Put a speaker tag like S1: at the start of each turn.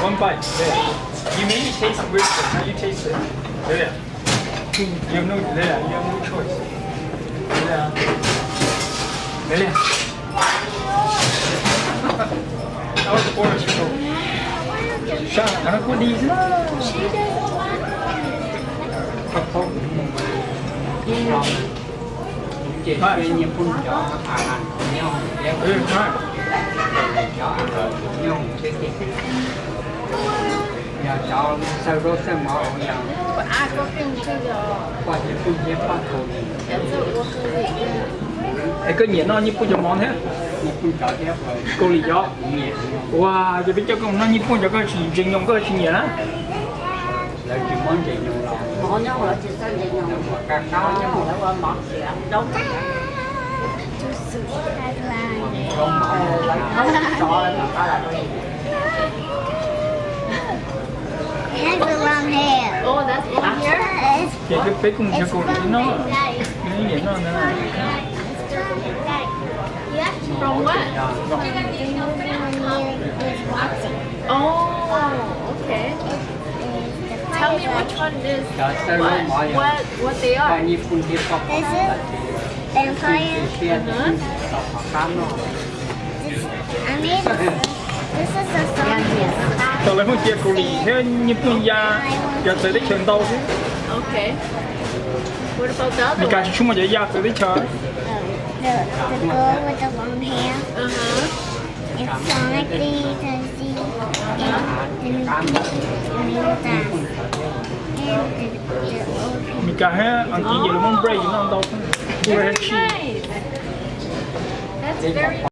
S1: one bite. There. You maybe taste it weird, but now you taste it. There. You have no there. You have no choice. There. There. That was the bonus you know. Shut up. Nó có đi chứ.
S2: không chỉ thuê nhiệm phun cho ăn nhau đeo
S1: Ừ, phải.
S2: cho ăn nhau cái giờ cho sau đó sẽ mở giờ
S3: But I go from to the.
S2: qua những phun nhiễm phát thổ
S3: That's a worker.
S1: Ê, cái nhện nó như phun cho món thế.
S2: nhiệm phun cho đeo rồi
S1: Cô lì gió.
S2: nhiệt
S1: Wow, giờ bây giờ con nó như phun cho cái chỉ trình用cái chỉ nhện á.
S2: là chỉ món gì nhiều lòng
S3: Món nhau là chỉ sang gì nhau.
S2: mà các
S3: Món
S2: cá
S3: nhau là qua món gì ăn đúng.
S2: không mở
S3: Cho lên mà ta là đôi.
S4: It has the long hair.
S3: Oh, that's long hair.
S1: Thì cái bé cùng cho cô lì nó.
S4: Daddy.
S1: Cái nhện nó nữa.
S3: From what? Oh, okay. Tell me which one is
S2: giờ sau đó mở giờ
S3: what they
S2: qua
S3: are.
S2: nhiệm phun nhiễm phát thổ
S4: This
S2: là
S4: is vampire.
S2: chỉ kia thì họ cam nó
S4: I mean, this is a song.
S1: Tao lại không chia cô lì thế như phun da. Giờ tới đấy trường tàu chứ.
S3: Okay. What about the other
S1: Vì cả
S3: one?
S1: chúng mà dễ da tới đấy chờ.
S4: The girl with the long hair.
S3: Uh-huh.
S4: It's Sonic the Taxi and the
S1: Vì cả hết ăn chỉ gì là món bread nó ăn tàu. Bread cheese.
S3: Nice. That's very